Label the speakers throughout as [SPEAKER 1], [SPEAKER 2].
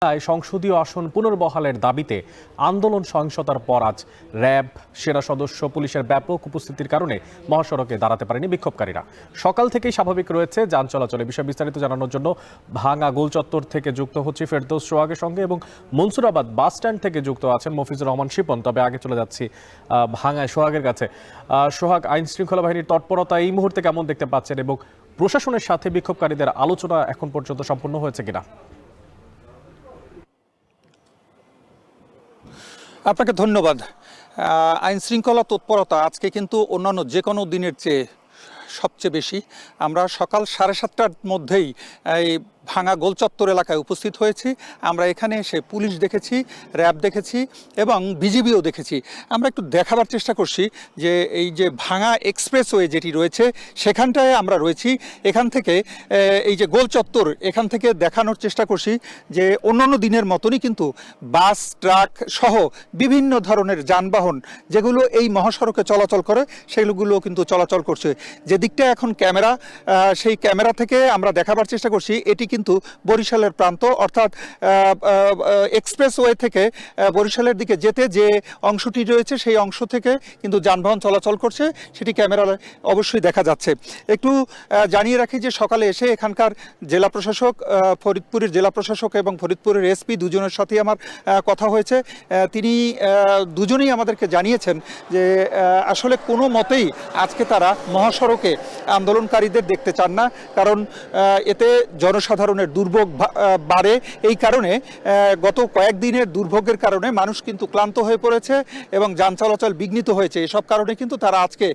[SPEAKER 1] সংসদীয় আসন পুনর্বহালের দাবিতে আন্দোলন সহিংসতার পর আজ র্যাব সেনা সদস্য পুলিশের ব্যাপক উপস্থিতির কারণে মহাসড়কে দাঁড়াতে পারেনি বিক্ষোভকারীরা। সকাল থেকেই স্বাভাবিক রয়েছে যান চলাচলে। বিষয়ে বিস্তারিত জানানোর জন্য ভাঙা গোলচত্বর থেকে যুক্ত হচ্ছে ফেরদৌস সোহাগের সঙ্গে এবং মনসুরাবাদ বাস স্ট্যান্ড থেকে যুক্ত আছেন মফিজুর রহমান শিপন। তবে আগে চলে যাচ্ছি ভাঙায় সোহাগের কাছে। সোহাগ, আইন শৃঙ্খলা বাহিনীর তৎপরতা এই মুহূর্তে কেমন দেখতে পাচ্ছেন এবং প্রশাসনের সাথে বিক্ষোভকারীদের আলোচনা এখন পর্যন্ত সম্পূর্ণ হয়েছে কিনা?
[SPEAKER 2] আপনাকে ধন্যবাদ। আইন শৃঙ্খলা তৎপরতা আজকে কিন্তু অন্যান্য যে কোনো দিনের চেয়ে সবচেয়ে বেশি। আমরা সকাল 7:30টার মধ্যেই এই ভাঙা গোলচত্বর এলাকায় উপস্থিত হয়েছি। আমরা এখানে এসে পুলিশ দেখেছি, র্যাব দেখেছি এবং বিজিবিও দেখেছি। আমরা একটু দেখাবার চেষ্টা করছি যে এই যে ভাঙা এক্সপ্রেসওয়ে যেটি রয়েছে সেখানটায় আমরা রয়েছি। এখান থেকে এই যে গোলচত্বর, এখান থেকে দেখানোর চেষ্টা করছি যে অন্যান্য দিনের মতনই কিন্তু বাস, ট্রাক সহ বিভিন্ন ধরনের যানবাহন যেগুলো এই মহাসড়কে চলাচল করে সেগুলো কিন্তু চলাচল করছে। যে দিকটা এখন ক্যামেরা, সেই ক্যামেরা থেকে আমরা দেখাবার চেষ্টা করছি এটি কিন্তু বরিশালের প্রান্ত, অর্থাৎ এক্সপ্রেসওয়ে থেকে বরিশালের দিকে যেতে যে অংশটি রয়েছে সেই অংশ থেকে কিন্তু যানবাহন চলাচল করছে, সেটি ক্যামেরায় অবশ্যই দেখা যাচ্ছে। একটু জানিয়ে রাখি যে সকালে এসে এখানকার জেলা প্রশাসক, ফরিদপুরের জেলা প্রশাসক এবং ফরিদপুরের এসপি দুজনের সাথেই আমার কথা হয়েছে। তিনি দুজনেই আমাদেরকে জানিয়েছেন যে আসলে কোনো মতেই আজকে তারা মহাসড়কে আন্দোলনকারীদের দেখতে চান না, কারণ এতে জনসাধারণের দুর্ভোগ বাড়ে। এই কারণে গত কয়েকদিনের দুর্ভোগের কারণে মানুষ কিন্তু ক্লান্ত হয়ে পড়েছে এবং যান চলাচল বিঘ্নিত হয়েছে। এসব কারণে কিন্তু তারা আজকে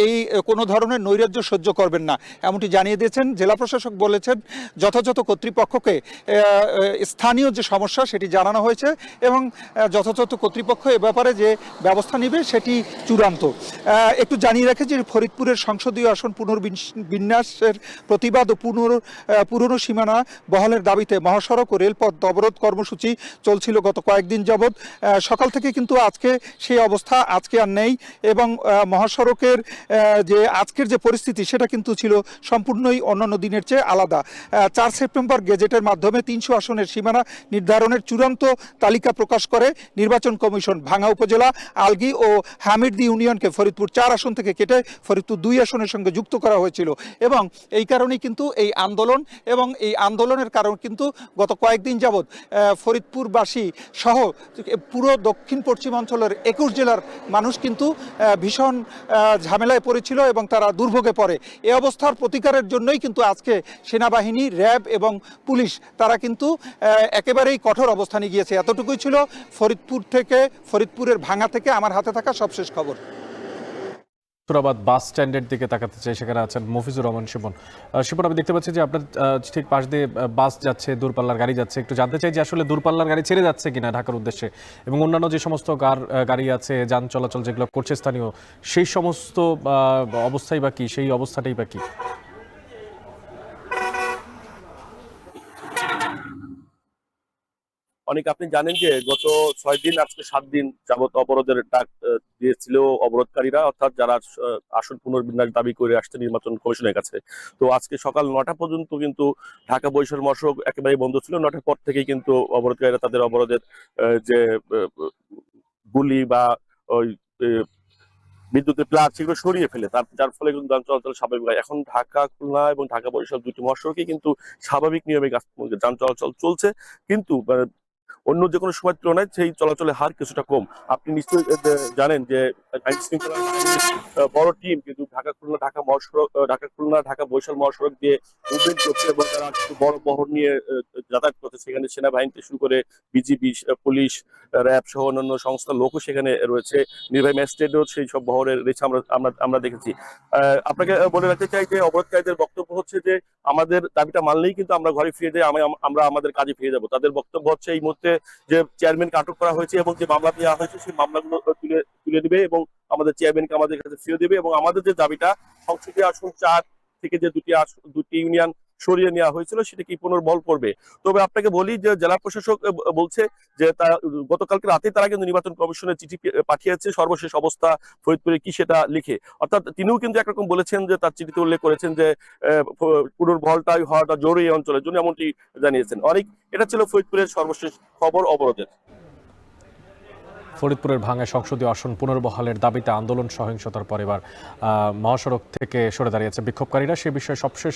[SPEAKER 2] এই কোনো ধরনের নৈরাজ্য সহ্য করবেন না এমনটি জানিয়ে দিয়েছেন। জেলা প্রশাসক বলেছেন যথাযথ কর্তৃপক্ষকে স্থানীয় যে সমস্যা সেটি জানানো হয়েছে এবং যথাযথ কর্তৃপক্ষ এ ব্যাপারে যে ব্যবস্থা নেবে সেটি চূড়ান্ত। একটু জানিয়ে রাখে যে ফরিদপুরের সংসদীয় আসন পুনর্বিন্যাসের প্রতিবাদ ও পুরনো সীমানা বহালের দাবিতে মহাসড়ক ও রেলপথ অবরোধ কর্মসূচি চলছিল গত কয়েকদিন যাবৎ। সকাল থেকে কিন্তু আজকে সেই অবস্থা আজকে আর নেই এবং মহাসড়কের যে আজকের যে পরিস্থিতি সেটা কিন্তু ছিল সম্পূর্ণই অন্যান্য দিনের চেয়ে আলাদা। 4 সেপ্টেম্বর গেজেটের মাধ্যমে 300 আসনের সীমানা নির্ধারণের চূড়ান্ত তালিকা প্রকাশ করে নির্বাচন কমিশন। ভাঙা উপজেলা আলগী ও হামিরদি ইউনিয়নকে ফরিদপুর 4 আসন থেকে কেটে ফরিদপুর 2 আসনের সঙ্গে যুক্ত করা হয়েছিল এবং এই কারণেই কিন্তু এই আন্দোলন এবং এই আন্দোলনের কারণ কিন্তু গত কয়েকদিন যাবৎ ফরিদপুরবাসী সহ পুরো দক্ষিণ পশ্চিমাঞ্চলের 21 জেলার মানুষ কিন্তু ভীষণ ঝামেলায় পড়েছিল এবং তারা দুর্ভোগে পড়ে। এই অবস্থার প্রতিকারের জন্যই কিন্তু আজকে সেনাবাহিনী, র্যাব এবং পুলিশ তারা কিন্তু একেবারেই কঠোর অবস্থানে গিয়েছে। এতটুকুই ছিল ফরিদপুরের ভাঙা থেকে আমার হাতে থাকা সবশেষ খবর।
[SPEAKER 1] মনসুরাবাদ বাস স্ট্যান্ডের দিকে তাকাতে চাই, সেখানে আছেন মফিজুর রহমান শিপন। শিপন, আমি দেখতে পাচ্ছি যে আপনার ঠিক পাশ দিয়ে বাস যাচ্ছে, দূরপাল্লার গাড়ি যাচ্ছে। একটু জানতে চাই যে আসলে দূরপাল্লার গাড়ি ছেড়ে যাচ্ছে কিনা ঢাকার উদ্দেশ্যে, এবং অন্যান্য যে সমস্ত গাড়ি আছে, যান চলাচল যেগুলো করছে স্থানীয়, সেই সমস্ত অবস্থাই বা কি, সেই অবস্থাটাই বা কি?
[SPEAKER 3] অনেক আপনি জানেন যে গত 6 দিন, আজকে 7 দিন যাবত অবরোধের ডাক দিয়েছিল অবরোধকারীরা, অর্থাৎ যারা আসন পুনর্বিন্যাস দাবি করে আসছে নির্বাচন কমিশনের কাছে। তো আজকে সকাল 9টা পর্যন্ত কিন্তু ঢাকা বরিশাল মহাসড়ক একেবারে বন্ধ ছিল। 9টার পর থেকেই কিন্তু অবরোধকারীরা তাদের অবরোধের যে গুলি বা ওই বিদ্যুতের প্লাগ সেগুলো সরিয়ে ফেলে, যার ফলে কিন্তু যান চলাচল স্বাভাবিক হয়। এখন ঢাকা, খুলনা এবং ঢাকা বরিশাল দুটি মহাসড়কে কিন্তু স্বাভাবিক নিয়মে যান চলাচল চলছে, কিন্তু অন্য যে কোনো সময় তুলনায় সেই চলাচলের হার কিছুটা কম। আপনি নিশ্চয়ই জানেন যে আইন শৃঙ্খলা বড় টিম কিন্তু ঢাকা খুলনা ঢাকা বরিশাল মহাসড়ক দিয়ে মুভমেন্ট করছে এবং তারা বড় বহর নিয়ে যাতায়াত করছে। সেখানে সেনাবাহিনী থেকে শুরু করে বিজিবি, পুলিশ, র্যাব সহ অন্যান্য সংস্থার লোকও সেখানে রয়েছে। নির্বাহী ম্যাজিস্ট্রেটও সেই সব বহরে রয়েছে, আমরা দেখেছি। আপনাকে বলে রাখতে চাই যে অবরোধকারীদের বক্তব্য হচ্ছে যে আমাদের দাবিটা মানলেই কিন্তু আমরা ঘরে ফিরে যাই, আমরা আমাদের কাজে ফিরে যাব। তাদের বক্তব্য হচ্ছে এই মুহূর্তে যে চেয়ারম্যানকে আটক করা হয়েছে এবং যে মামলা দেওয়া হয়েছে সেই মামলাগুলো তুলে দিবে এবং আমাদের চেয়ারম্যানকে আমাদের কাছে ফিরে দেবে, এবং আমাদের যে দাবিটা সংসদীয় আসন 4 থেকে যে দুটি ইউনিয়ন সরিয়ে নেওয়া হয়েছিল সেটা কি পুনর্বহাল করবে। তবে আপনাকে বলি যে জেলা প্রশাসক বলছে যে গতকালকে রাতে তারা কিন্তু নির্বাচন কমিশনের চিঠি পাঠিয়েছে সর্বশেষ অবস্থা ফরিদপুরে কি সেটা লিখে। অর্থাৎ তিনিও কিন্তু একরকম বলেছেন যে তার চিঠিতে উল্লেখ করেছেন যে পুনর্বহালটাই হওয়াটা জরুরি এই অঞ্চলের জন্য, এমনটি জানিয়েছেন। অনেক এটা ছিল ফরিদপুরের সর্বশেষ খবর অবরোধের।
[SPEAKER 1] ফরিদপুরের ভাঙ্গা সংসদীয় আসন পুনর্বহালের দাবিতে আন্দোলন সহিংসতার পর এবার মহাসড়ক থেকে সরে দাঁড়িয়েছে বিক্ষোভকারীরা। সে বিষয়ে সবশেষ